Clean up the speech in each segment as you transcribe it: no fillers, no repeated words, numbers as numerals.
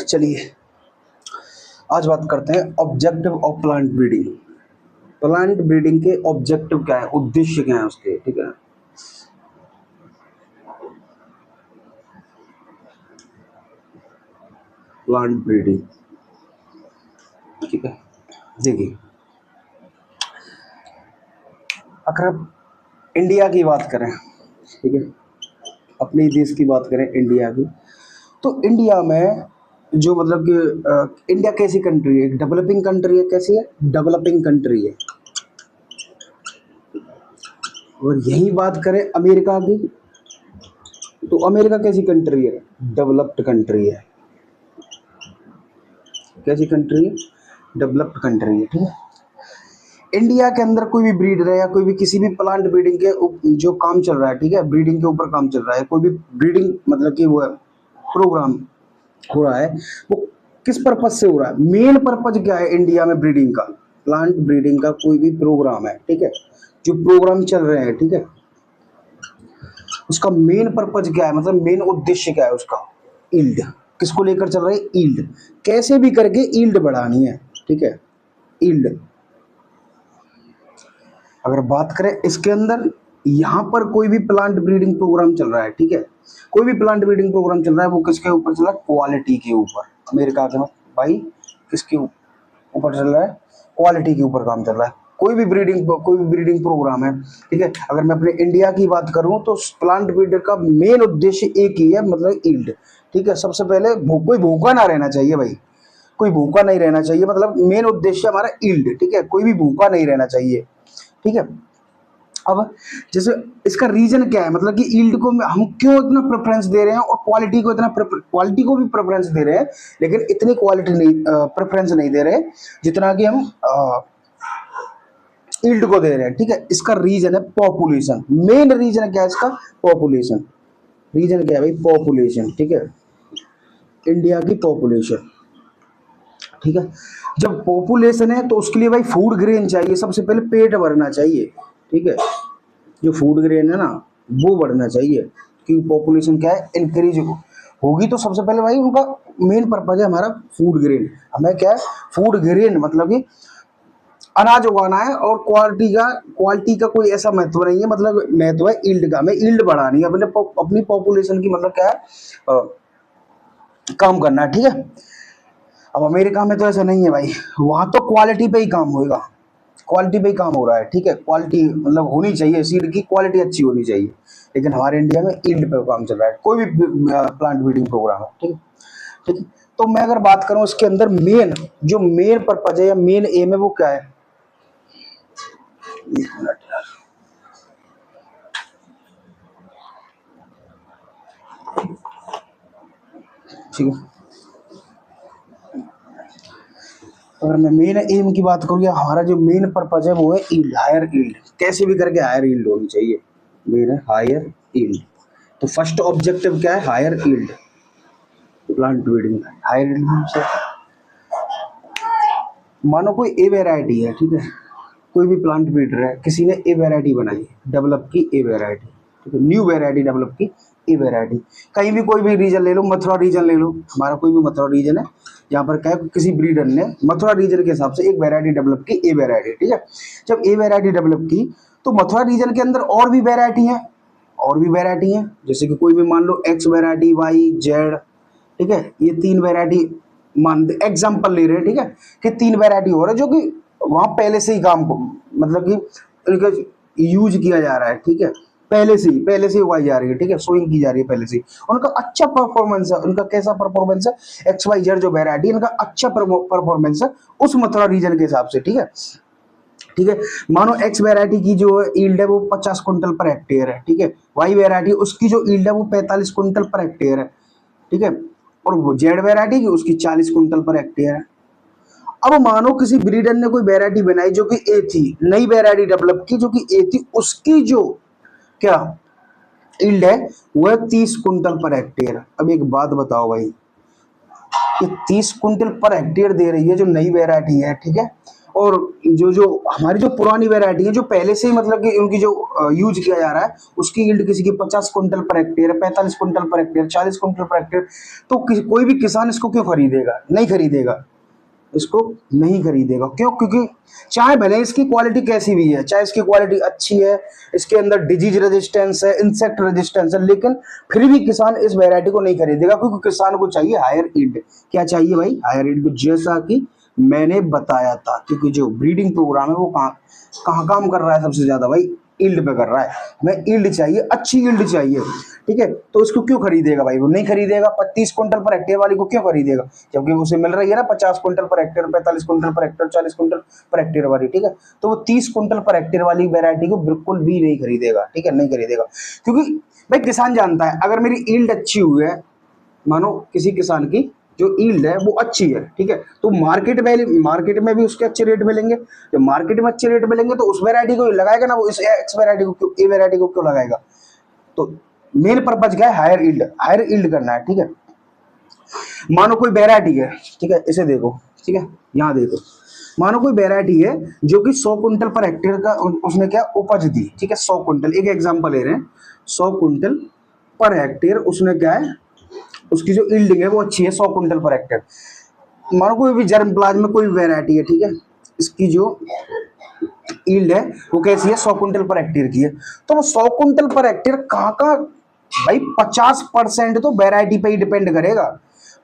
चलिए आज बात करते हैं objective of plant breeding. Plant breeding के ऑब्जेक्टिव क्या है, उद्देश्य क्या है उसके, ठीक है। प्लांट ब्रीडिंग, ठीक है। देखिए अगर आप इंडिया की बात करें, ठीक है, अपने देश की बात करें इंडिया की, तो इंडिया में जो मतलब कि इंडिया कैसी कंट्री है, डेवलपिंग कंट्री है। कैसी है? डेवलपिंग कंट्री है। और यही बात करें अमेरिका की, तो अमेरिका कैसी कंट्री है? डेवलप्ड कंट्री है। कैसी कंट्री है? डेवलप्ड कंट्री है, ठीक है। इंडिया के अंदर कोई भी ब्रीडर है या कोई भी किसी भी प्लांट ब्रीडिंग के जो काम चल रहा है, ठीक है, ब्रीडिंग के ऊपर काम चल रहा है, कोई भी ब्रीडिंग मतलब कि वो प्रोग्राम हो रहा है, वो किस पर्पज से हो रहा है? मेन पर्पज क्या है इंडिया में ब्रीडिंग का? प्लांट ब्रीडिंग का कोई भी प्रोग्राम है, ठीक है, जो प्रोग्राम चल रहे हैं, ठीक है, उसका मेन पर्पज क्या है, मतलब मेन उद्देश्य क्या है उसका? ईल्ड। किसको लेकर चल रहे हैं? ईल्ड। कैसे भी करके ईल्ड बढ़ानी है, ठीक है, ईल्ड। अगर बात करें इसके अंदर, यहाँ पर कोई भी प्लांट ब्रीडिंग प्रोग्राम चल रहा है, ठीक है, कोई भी प्लांट ब्रीडिंग प्रोग्राम चल रहा है, वो किसके ऊपर चल रहा है? क्वालिटी के ऊपर। अमेरिका के भाई किसके ऊपर चल रहा है? क्वालिटी के ऊपर काम चल रहा है। कोई भी ब्रीडिंग प्रोग्राम है, ठीक है। अगर मैं अपने इंडिया की बात करूं तो प्लांट ब्रीडर का मेन उद्देश्य एक ही है, मतलब ईल्ड, ठीक है। सबसे पहले कोई भूखा ना रहना चाहिए भाई, कोई भूखा नहीं रहना चाहिए, मतलब मेन उद्देश्य हमारा ईल्ड, ठीक है, कोई भी भूखा नहीं रहना चाहिए, ठीक है। अब जैसे इसका रीजन क्या है, मतलब कि ईल्ड को हम क्यों इतना प्रेफरेंस दे रहे हैं और क्वालिटी को क्वालिटी को भी प्रेफरेंस दे रहे हैं, लेकिन इतनी क्वालिटी नहीं प्रेफरेंस नहीं दे रहे जितना कि हम ईल्ड को दे रहे हैं, ठीक है। इसका रीजन है पॉपुलेशन। मेन रीजन क्या है इसका? पॉपुलेशन। रीजन क्या है भाई? पॉपुलेशन, ठीक है, इंडिया की पॉपुलेशन, ठीक है। जब पॉपुलेशन है तो उसके लिए भाई फूड ग्रेन चाहिए, सबसे पहले पेट भरना चाहिए, ठीक है। जो फूड ग्रेन है ना वो बढ़ना चाहिए, क्योंकि पॉपुलेशन क्या है? इंक्रीज होगी, तो सबसे पहले भाई उनका मेन पर्पज है हमारा फूड ग्रेन। हमें क्या है? फूड ग्रेन मतलब कि अनाज उगाना है, और क्वालिटी का कोई ऐसा महत्व नहीं है, मतलब महत्व है ईल्ड का। हमें ईल्ड बढ़ानी है, अपनी पॉपुलेशन की, मतलब क्या है? काम करना है, ठीक है। अब अमेरिका में तो ऐसा नहीं है भाई, वहां तो क्वालिटी पे ही काम होगा, क्वालिटी पे ही काम हो रहा है, ठीक है। क्वालिटी मतलब होनी चाहिए, सीड की क्वालिटी अच्छी होनी चाहिए, लेकिन हमारे इंडिया में ईल्ड पे काम चल रहा है, कोई भी प्लांट ब्रीडिंग प्रोग्राम है, ठीक है, ठीक है। तो मैं अगर बात करूं इसके अंदर जो मेन पर्पज है या मेन एम है वो क्या है? एक मिनट यार, ठीक है। अगर मैं मेन एम की बात करूँ, या हमारा जो मेन पर्पज है वो है ईल्ड, हायर ईल्ड। कैसे भी करके हायर ईल्ड होनी चाहिए, मेन है हायर ईल्ड। तो फर्स्ट ऑब्जेक्टिव क्या है? Higher yield. Plant breeding higher yield से, मानो कोई ए वेराइटी है, ठीक है, कोई भी प्लांट ब्रीडर है, किसी ने ए वेराइटी बनाई, डेवलप की ए वेराइटी, ठीक है, न्यू वेराइटी डेवलप की ए वेराइटी। कहीं भी कोई भी रीजन ले लो, मथुरा रीजन ले लो, हमारा कोई भी मथुरा रीजन है, यहाँ पर क्या है? किसी ब्रीडर ने मथुरा रीजन के हिसाब से एक वेराइटी डेवलप की, ए वेराइटी, ठीक है। जब ए वेराइटी डेवलप की तो मथुरा रीजन के अंदर और भी वेराइटी है, और भी वेराइटी है, जैसे कि कोई भी मान लो एक्स वेराइटी, वाई, जेड, ठीक है, ये तीन वेराइटी मान एग्जाम्पल ले रहे हैं, ठीक है, कि तीन वेराइटी हो रहा है जो कि वहां पहले से ही काम को मतलब कि इनका यूज किया जा रहा है, ठीक है, पहले से ही उगाई जा रही है, ठीक है, सोइंग की जा रही है पहले से ही। उनका अच्छा परफॉर्मेंस है, उनका कैसा परफॉर्मेंस है? एक्स वाई जेड जो वेराइटी, इनका अच्छा परफॉर्मेंस है उस मथुरा रीजन के हिसाब से, ठीक है, ठीक है। मानो एक्स वेराइटी की जो ईल्ड है वो 50 क्विंटल पर हेक्टेयर है, ठीक है, वाई वेराइटी उसकी जो ईल्ड है वो 45 क्विंटल पर हेक्टेयर है, ठीक है, और वो जेड वेराइटी की उसकी 40 क्विंटल पर हेक्टेयर है। अब मानो किसी ब्रीडर ने कोई वेराइटी बनाई जो कि ए थी, नई वेराइटी डेवलप की जो कि ए थी, उसकी जो क्या ईल्ड है वो है 30 क्विंटल पर हेक्टेयर। अब एक बात बताओ भाई, ये 30 क्विंटल पर हेक्टेयर दे रही है जो नई वेराइटी है, ठीक है, और जो जो हमारी जो पुरानी वैरायटी है, जो पहले से ही मतलब कि उनकी जो यूज किया जा रहा है, उसकी यील्ड किसी की 50 quintal per hectare, 45 quintal per hectare, 40 quintal per hectare, तो कोई भी किसान इसको क्यों खरीदेगा? नहीं खरीदेगा, इसको नहीं खरीदेगा। क्यों? क्योंकि चाहे भले इसकी क्वालिटी कैसी भी है, चाहे इसकी क्वालिटी अच्छी है, इसके अंदर डिजीज रेजिस्टेंस है, इंसेक्ट रेजिस्टेंस है, लेकिन फिर भी किसान इस वैरायटी को नहीं खरीदेगा, क्योंकि किसान को चाहिए हायर यील्ड। क्या चाहिए भाई? Higher yield. जैसा कि मैंने बताया था, क्योंकि जो ब्रीडिंग प्रोग्राम है वो कहाँ कहाँ काम कर रहा है सबसे ज्यादा भाई? यील्ड पे कर रहा है। हमें यील्ड चाहिए, अच्छी यील्ड चाहिए, ठीक है। तो इसको क्यों खरीदेगा भाई? वो नहीं खरीदेगा। 25 क्विंटल पर हेक्टेयर वाली को क्यों खरीदेगा? जबकि उसे मिल रही है ना 50 quintal per hectare, 45 quintal per hectare, 40 quintal per hectare वाली, ठीक है। तो वो 30 क्विंटल पर हेक्टेयर वाली वैरायटी को बिल्कुल भी नहीं खरीदेगा, ठीक है, नहीं खरीदेगा। क्योंकि भाई किसान जानता है, अगर मेरी यील्ड अच्छी हुई है, मानो किसी किसान की जो यील्ड है वो अच्छी है, ठीक है, तो मार्केट में भी उसके अच्छे रेट मिलेंगे। जब मार्केट में अच्छे रेट मिलेंगे तो उस वैरायटी को लगाएगा ना, वो इस एक्स वैरायटी को क्यों, ए वैरायटी को क्यों लगाएगा? तो मेन पर्पज क्या है? हायर यील्ड, हायर यील्ड करना है, ठीक है। मानो कोई वैरायटी है, ठीक है, इसे देखो, ठीक है, यहाँ देखो, मानो कोई वैरायटी है जो कि 100 क्विंटल पर हेक्टेयर का उसने क्या उपज दी, ठीक है, 100 क्विंटल, एक एग्जांपल ले रहे हैं, 100 क्विंटल पर हेक्टेयर उसने क्या है, उसकी जो यील्डिंग है वो अच्छी है, 100 क्विंटल पर हेक्टेयर। मानो कोई भी जर्म प्लाज में कोई वैरायटी है, ठीक है, इसकी जो यील्ड है वो कैसी है? 100 क्विंटल पर हेक्टेयर की है। तो वो 100 क्विंटल पर हेक्टेयर कहाँ का भाई? 50% तो वैरायटी पे ही डिपेंड करेगा।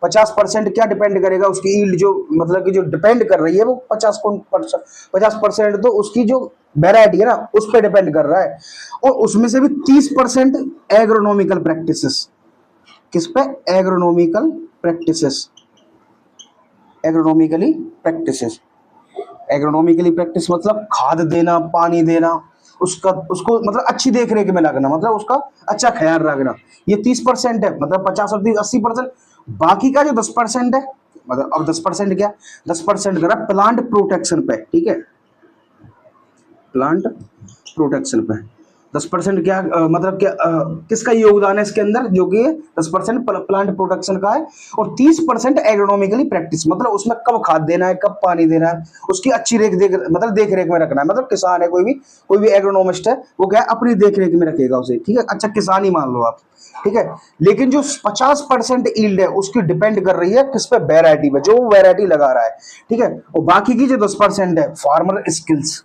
50% क्या डिपेंड करेगा? उसकी यील्ड जो मतलब कि जो डिपेंड कर रही है वो 50% तो उसकी जो वैरायटी है ना उस पर डिपेंड कर रहा है। और उसमें से भी 30% एग्रोनॉमिकल प्रैक्टिसेस। किस पे? Agronomical practices, agronomically practices. Agronomically practice मतलब खाद देना, पानी देना, उसका उसको मतलब अच्छी देख रेख में रखना, मतलब उसका अच्छा ख्याल रखना। ये 30% है, मतलब 50 और 30 80%। बाकी का जो 10% है, मतलब अब 10% क्या? 10% करा प्लांट प्रोटेक्शन पे, ठीक है, प्लांट प्रोटेक्शन पे। 10% क्या मतलब क्या किसका योगदान है इसके अंदर? जो कि 10% प्लांट प्रोटेक्शन का है, और 30% एग्रोनॉमिकली प्रैक्टिस, मतलब उसमें कब खाद देना है, कब पानी देना है, उसकी अच्छी मतलब देख रेख में रखना है। मतलब किसान है, कोई भी एग्रोनॉमिस्ट है, वो क्या है, अपनी देख रेख में रखेगा उसे, ठीक है, अच्छा किसान ही मान लो आप, ठीक है। लेकिन जो 50% यील्ड है उसकी डिपेंड कर रही है किस पे? वैरायटी पे, जो वैरायटी लगा रहा है, ठीक है। और बाकी की जो 10% है, फार्मर स्किल्स,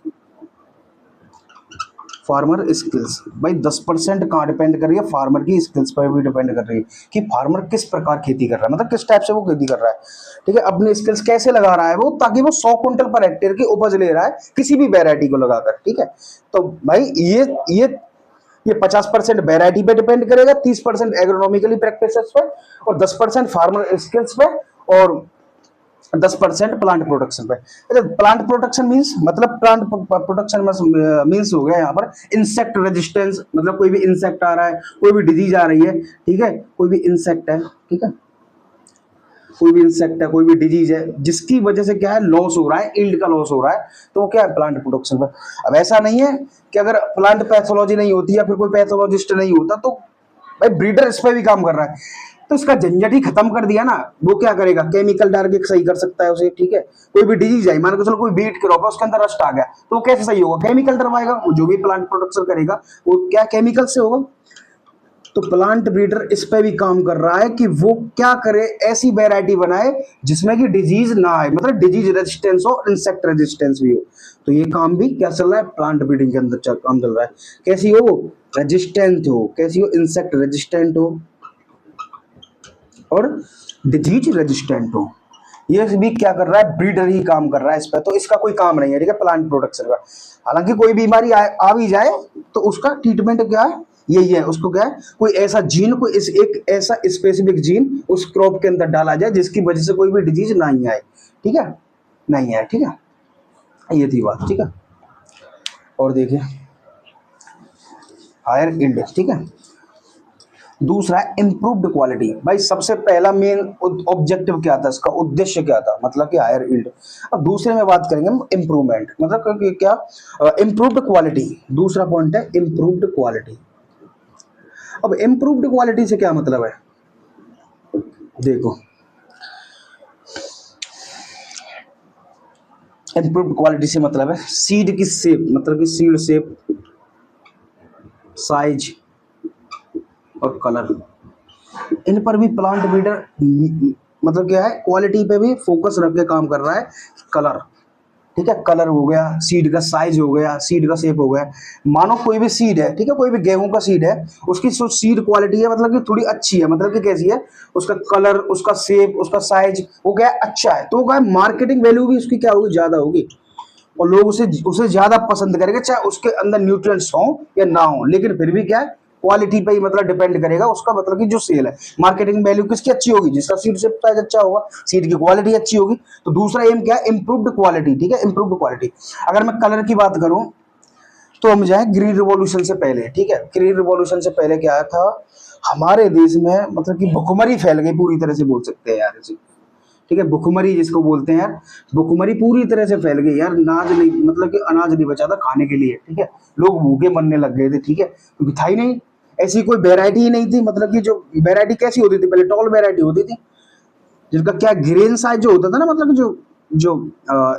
फार्मर स्किल्स। भाई 10% कहाँ डिपेंड कर रही है? फार्मर की स्किल्स पर भी डिपेंड कर रही है कि फार्मर किस प्रकार खेती कर रहा है, मतलब किस टाइप से वो खेती कर रहा है, ठीक है, अपनी स्किल्स कैसे लगा रहा है वो, ताकि वो 100 क्विंटल पर हेक्टेयर की उपज ले रहा है किसी भी वैरायटी को लगाकर, ठीक है। तो भाई ये 50% वैरायटी पे डिपेंड करेगा, 30% एग्रोनॉमिकली प्रैक्टिसेस पे, और 10% फार्मर स्किल्स पे, और 10% प्लांट प्रोडक्शन पे। अच्छा, प्लांट प्रोडक्शन मींस मतलब प्लांट प्रोडक्शन मींस हो गया यहाँ पर इंसेक्ट रेजिस्टेंस, मतलब कोई भी इंसेक्ट आ रहा है, कोई भी डिजीज आ रही है, ठीक है, कोई भी इंसेक्ट है, ठीक है, कोई भी इंसेक्ट है, कोई भी डिजीज है, जिसकी वजह से क्या है, लॉस हो रहा है, यील्ड का लॉस हो रहा है, तो वो क्या है? प्लांट प्रोडक्शन पर। अब ऐसा नहीं है कि अगर प्लांट पैथोलॉजी नहीं होती या फिर कोई पैथोलॉजिस्ट नहीं होता तो भाई ब्रीडर इस पर भी काम कर रहा है, तो इसका झंझट ही खत्म कर दिया ना। वो क्या करेगा? केमिकल डाल के सही कर सकता है उसे, ठीक है। कोई भी डिजीज आई, मान के चलो कोई बीट क्रॉप है, उसके अंदर रस्ट आ गया, तो वो कैसे सही होगा? केमिकल डलवाएगा। वो जो भी प्लांट प्रोडक्शन करेगा वो क्या केमिकल से होगा। तो प्लांट ब्रीडर इस पे भी काम कर रहा है कि वो क्या करे, ऐसी वैरायटी बनाए जिसमें कि डिजीज ना आए, मतलब डिजीज रेजिस्टेंस हो, इंसेक्ट रेजिस्टेंस भी हो। तो ये काम भी क्या चल रहा है? प्लांट ब्रीडिंग के अंदर काम चल रहा है। कैसी हो? रेजिस्टेंट हो। कैसी हो? इंसेक्ट रेजिस्टेंट हो और डिजीज रेजिस्टेंट हो। ये भी क्या कर रहा है? ब्रीडर ही काम कर रहा है इस पर, तो इसका कोई काम नहीं है, ठीक है, प्लांट प्रोडक्शन का। हालांकि कोई बीमारी आ भी जाए तो उसका ट्रीटमेंट क्या है? यही है, उसको क्या है, कोई ऐसा जीन, कोई एक ऐसा स्पेसिफिक जीन उस क्रॉप के अंदर डाला जाए जिसकी वजह से कोई भी डिजीज नहीं आए, ठीक है, नहीं आए, ठीक है, ये थी बात, ठीक है। और देखिए हायर यील्ड, ठीक है। दूसरा है इम्प्रूव्ड क्वालिटी। भाई सबसे पहला मेन ऑब्जेक्टिव क्या था, इसका उद्देश्य क्या था, मतलब कि हायर यील्ड। अब दूसरे में बात करेंगे हम इम्प्रूवमेंट, मतलब कि क्या? Improved quality. दूसरा पॉइंट है इम्प्रूव्ड क्वालिटी। अब इम्प्रूव्ड क्वालिटी से क्या मतलब है? देखो, इम्प्रूव्ड क्वालिटी से मतलब है सीड की शेप, मतलब कि सीड शेप, साइज और कलर, इन पर भी प्लांट ब्रीडर मतलब क्या है, क्वालिटी पे भी फोकस रख के काम कर रहा है। कलर, ठीक है, कलर हो गया, सीड का साइज हो गया, सीड का शेप हो गया। मानो कोई भी सीड है, ठीक है, कोई भी गेहूं का सीड है, उसकी जो सीड क्वालिटी है मतलब कि थोड़ी अच्छी है, मतलब कि कैसी है, उसका कलर, उसका शेप, उसका साइज वो क्या है, अच्छा है, तो क्या है, मार्केटिंग वैल्यू भी उसकी क्या होगी, ज्यादा होगी, और लोग उसे उसे ज्यादा पसंद करेंगे, चाहे उसके अंदर न्यूट्रिएंट्स हो या ना हो, लेकिन फिर भी क्या है, क्वालिटी पे ही मतलब डिपेंड करेगा उसका, मतलब कि जो सेल है, मार्केटिंग वैल्यू किसकी अच्छी होगी, जिसका सीड से प्राइस अच्छा होगा, सीड की क्वालिटी अच्छी होगी। तो दूसरा एम क्या है, इंप्रूव्ड क्वालिटी, ठीक है, इंप्रूव्ड क्वालिटी। अगर मैं कलर की बात करूं तो हम जाए ग्रीन रिवॉल्यूशन से पहले, ठीक है, ग्रीन रिवॉल्यूशन से पहले क्या था, हमारे देश में मतलब कि भुखमरी फैल गई पूरी तरह से, बोल सकते हैं यार इसे, ठीक है, भुखमरी जिसको बोलते हैं यार, भुखमरी पूरी तरह से फैल गई यार, नाज नहीं, मतलब कि अनाज नहीं बचा था खाने के लिए, ठीक है, लोग भूखे मरने लग गए थे, ठीक है, क्योंकि था ही नहीं, ऐसी कोई वेरायटी ही नहीं थी, मतलब कि जो वेरायटी कैसी होती थी पहले, टॉल वेरायटी होती थी, जिनका क्या ग्रेन साइज जो होता था ना, मतलब कि जो जो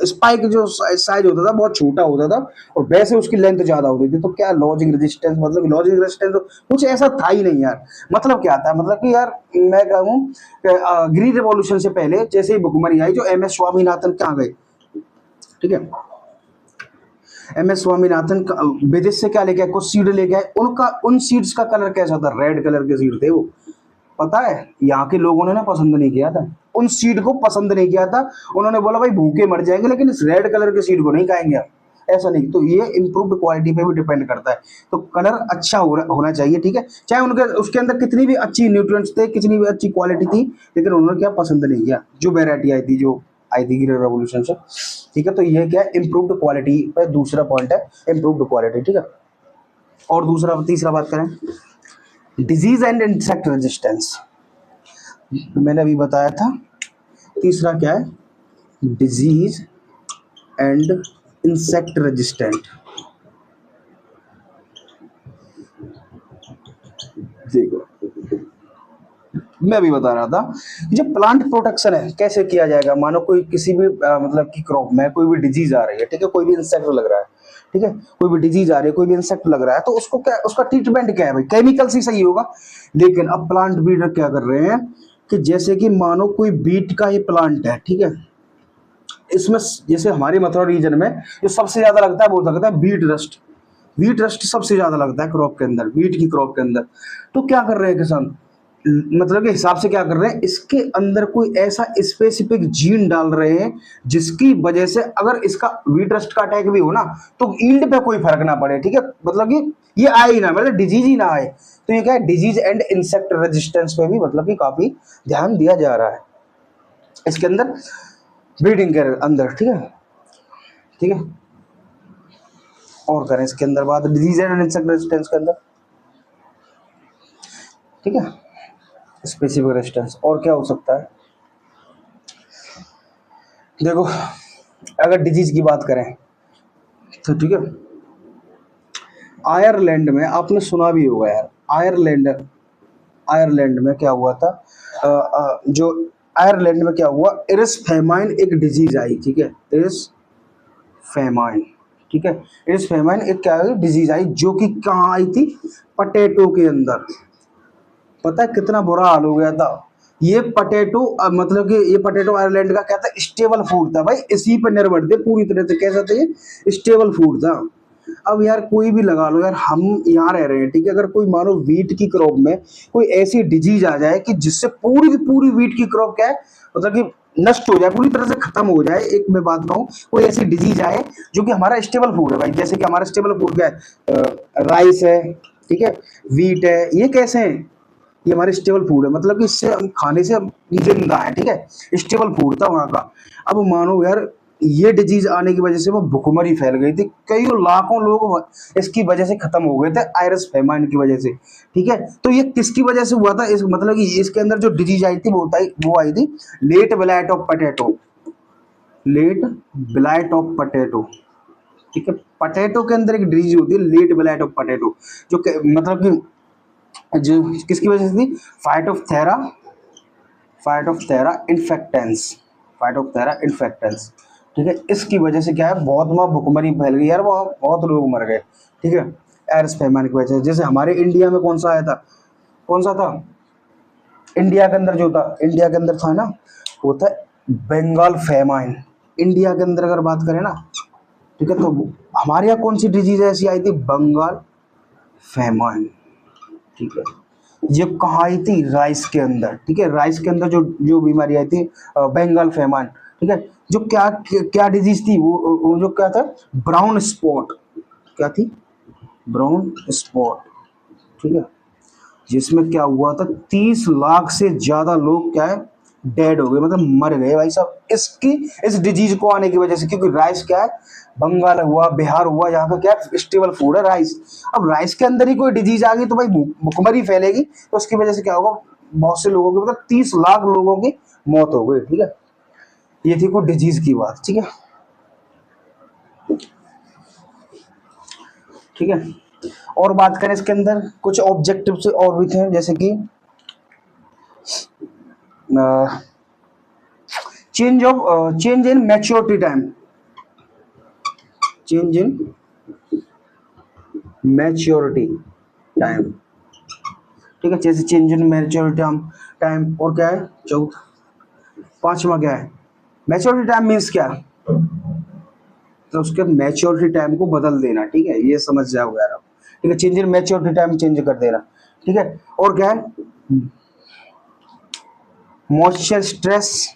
स्पाइक जो साइज होता था बहुत छोटा होता था, और वैसे उसकी लेंथ ज्यादा होती थी, तो क्या लॉजिंग रेजिस्टेंस, मतलब लॉजिंग रेजिस्टेंस तो कुछ ऐसा था ही नहीं यार। मतलब क्या था, मतलब कि यार मैं कहूँ ग्रीन रेवोल्यूशन से पहले जैसे ही भुखमरी आई, जो एम एस स्वामीनाथन कहाँ गए, ठीक है, एम एस स्वामीनाथन विदेश से क्या लेके आए, कुछ सीड लेके आए, उनका उन सीड्स का कलर कैसा था, रेड कलर के सीड थे वो, पता है, यहाँ के लोगों ने ना पसंद नहीं किया था, उन सीड को पसंद नहीं किया था, उन्होंने बोला भाई भूखे मर जाएंगे लेकिन इस रेड कलर के सीड को नहीं खाएंगे आप, ऐसा नहीं, तो ये इम्प्रूव्ड क्वालिटी पे भी डिपेंड करता है। तो कलर अच्छा होना चाहिए, ठीक है, चाहे उनके उसके अंदर कितनी भी अच्छी न्यूट्रिएंट्स थे, कितनी भी अच्छी क्वालिटी थी, लेकिन उन्होंने क्या पसंद नहीं किया, जो वेरायटी आई थी, जो आई थी ग्रीन रेवोल्यूशन से, ठीक है, तो ये क्या है, इम्प्रूव्ड क्वालिटी पे दूसरा पॉइंट है, इम्प्रूव्ड क्वालिटी, ठीक है। और दूसरा तीसरा बात करें, डिजीज एंड इंसेक्ट रेजिस्टेंस, मैंने अभी बताया था, तीसरा क्या है, डिजीज एंड इंसेक्ट रेजिस्टेंट। देखो मैं अभी बता रहा था कि जो प्लांट प्रोटेक्शन है कैसे किया जाएगा, मानो कोई किसी भी मतलब कि क्रॉप में कोई भी डिजीज आ रही है, ठीक है, कोई भी इंसेक्ट लग रहा है, ठीक है, कोई भी डिजीज आ रही है, कोई भी इंसेक्ट लग रहा है, तो उसको क्या, उसका ट्रीटमेंट क्या है भाई, केमिकल से सही होगा, लेकिन अब प्लांट ब्रीडर क्या कर रहे हैं कि जैसे कि मानो कोई बीट का ही प्लांट है, ठीक है, इसमें जैसे हमारे मथुरा रीजन में जो सबसे ज्यादा लगता है वो लगता है बीट रस्ट, बीट रस्ट सबसे ज्यादा लगता है क्रॉप के अंदर, बीट की क्रॉप के अंदर। तो क्या कर रहे हैं किसान, मतलब के हिसाब से क्या कर रहे हैं, इसके अंदर कोई ऐसा स्पेसिफिक जीन डाल रहे हैं जिसकी वजह से अगर इसका वीट रस्ट का अटैक भी हो ना, तो ईल्ड पे कोई फर्क ना पड़े, ठीक है, मतलब कि ये आए ही ना, मतलब डिजीज ही ना आए। तो ये क्या है, डिजीज एंड इंसेक्ट रेजिस्टेंस पे भी मतलब कि काफी ध्यान दिया जा रहा है इसके अंदर, ब्रीडिंग के अंदर, ठीक है, ठीक है। और करें इसके अंदर बात डिजीज एंड इंसेक्ट रेजिस्टेंस के अंदर, ठीक है, स्पेसिफिक रेजिस्टेंस और क्या हो सकता है, देखो अगर डिजीज की बात करें तो ठीक है, आयरलैंड में आपने सुना भी होगा यार, आयरलैंड, आयरलैंड में क्या हुआ था, जो आयरलैंड में क्या हुआ, इरिस फेमाइन एक डिजीज आई, ठीक है, इरिस फेमाइन, ठीक है, इरिस फेमाइन एक क्या डिजीज आई, जो कि कहाँ आई थी, पटेटो के अंदर। पता है कितना बुरा हाल हो गया था, ये पटेटो मतलब कि ये पटेटो आयरलैंड का क्या था, स्टेबल फूड था भाई, इसी पर निर्भर थे पूरी तरह से, कैसा था ये, स्टेबल फूड था। अब यार कोई भी लगा लो यार, हम यहाँ रह रहे हैं, ठीक है, अगर कोई मानो वीट की क्रॉप में कोई ऐसी डिजीज आ जाए कि जिससे पूरी की पूरी वीट की क्रॉप क्या है, मतलब कि नष्ट हो जाए, पूरी तरह से खत्म हो जाए, एक मैं बात कहूँ, कोई ऐसी डिजीज आए जो कि हमारा स्टेबल फूड है भाई, जैसे कि हमारा स्टेबल फूड क्या है, राइस है, ठीक है, वीट है, ये कैसे है, ये हमारे स्टेबल फूड है, मतलब कि इससे हम खाने से हम जिंदा है, ठीक है, स्टेबल फूड था वहाँ का। अब मानो यार ये डिजीज आने की वजह से वो भुखमरी फैल गई थी, कई लाखों लोग इसकी वजह से खत्म हो गए थे, आयरस फेमाइन की वजह से, ठीक है। तो ये किसकी वजह से हुआ था, इस मतलब कि इसके अंदर जो डिजीज आई थी वो आई थी late blight of potato, late blight of potato, ठीक है, पटेटो के अंदर एक डिजीज होती है लेट ब्लाइट ऑफ पटेटो, जो मतलब कि जो किसकी वजह से थी, फाइटोप्थेरा, फाइटोप्थेरा इन्फेक्टेंस, फाइटोप्थेरा इन्फेक्टेंस, ठीक है। इसकी वजह से क्या है, बहुत वहाँ भुखमरी फैल गई यार, वहाँ बहुत लोग मर गए, ठीक है, एयर्स फैमान की वजह से। जैसे हमारे इंडिया में कौन सा आया था, कौन सा था इंडिया के अंदर, जो था इंडिया के अंदर था ना, वो था बंगाल फेमाइन। इंडिया के अंदर अगर बात करें ना, ठीक है, तो हमारे यहाँ कौन सी डिजीज ऐसी आई थी, बंगाल फेमाइन, ठीक है। ये कहाँ आई थी, राइस के अंदर, ठीक है, राइस के अंदर जो जो बीमारी आई थी, बंगाल फेमान, ठीक है। जो क्या क्या डिजीज थी, वो जो क्या था, ब्राउन स्पॉट, क्या थी, ब्राउन स्पॉट, ठीक है। जिसमें क्या हुआ था, 30 लाख से ज्यादा लोग क्या है, डेड हो गए, मतलब मर गए भाई साहब, इसकी इस डिजीज को आने की वजह से। क्योंकि राइस क्या है, बंगाल हुआ, बिहार हुआ, यहाँ पे क्या स्टेबल फूड है राइस। अब राइस के अंदर ही कोई डिजीज आ गई तो भाई भुखमरी फैलेगी, तो उसकी वजह से क्या होगा, बहुत से लोगों की, मतलब 30 लाख लोगों की मौत हो गई, ठीक है। ये थी कोई डिजीज की बात, ठीक है, ठीक है। और बात करें इसके अंदर कुछ ऑब्जेक्टिव से और भी थे, जैसे कि change in maturity time, change in maturity time, ठीक है, जैसे change in maturity time, time. और क्या है चौथा, पांचवा क्या है, मैच्योरिटी टाइम मीन्स क्या, तो उसके मैच्योरिटी टाइम को बदल देना, ठीक है, ये समझ जाओगे यार आप, ठीक है, change in maturity time change कर देना, ठीक है। और क्या है, moisture stress,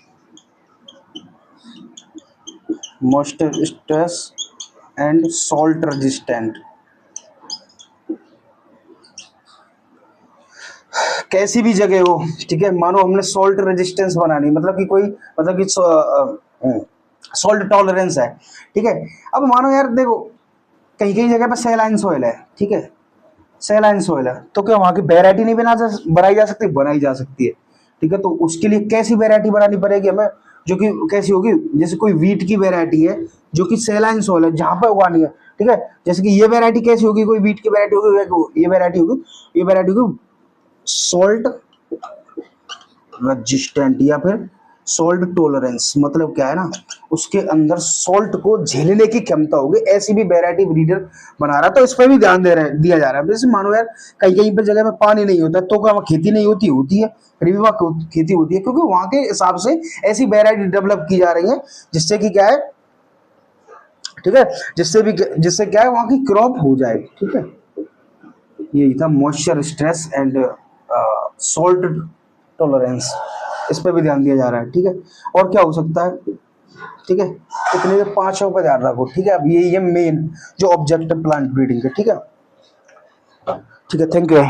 moisture stress and salt resistant. कैसी भी जगह हो, ठीक है, मानो हमने सॉल्ट रेजिस्टेंस बनानी, मतलब कि कोई, मतलब कि सॉल्ट टॉलरेंस है, ठीक है। अब मानो यार देखो, कहीं कहीं जगह पे सैलाइन सॉइल है, ठीक है, सैलाइन सॉइल है, तो क्या वहां की वेराइटी नहीं बनाई जा सकती, बनाई जा सकती है, ठीक है। तो उसके लिए कैसी वेराइटी बनानी पड़ेगी हमें, जो कि कैसी होगी, जैसे कोई वीट की वेराइटी है जो कि सैलाइन सॉइल है जहां पर उगानी है, ठीक है। जैसे कि ये वेराइटी कैसी होगी, कोई वीट की वेराइटी होगी, ये वेराइटी होगी, ये वेराइटी होगी सॉल्ट रजिस्टेंट या फिर सॉल्ट टॉलरेंस। मतलब क्या है ना, उसके अंदर सॉल्ट को झेलने की क्षमता होगी, ऐसी भी वेराइटी ब्रीडर बना रहा है। तो इस पर भी ध्यान दिया जा रहा है। जैसे मानो यार कहीं कहीं पर जगह में पानी नहीं होता, तो क्या वहाँ खेती नहीं होती, होती है, फिर भी वहाँ खेती होती है, क्योंकि वहाँ के हिसाब से ऐसी वेराइटी डेवलप की जा रही है जिससे कि क्या है, ठीक है, जिससे क्या है, वहाँ की क्रॉप हो जाए, ठीक है। यही था moisture stress and salt tolerance, इस पर भी ध्यान दिया जा रहा है, ठीक है। और क्या हो सकता है, ठीक है, इतने 5 पर ध्यान रखो, ठीक है। अब ये मेन जो ऑब्जेक्टिव प्लांट ब्रीडिंग है, ठीक है, ठीक है, थैंक यू।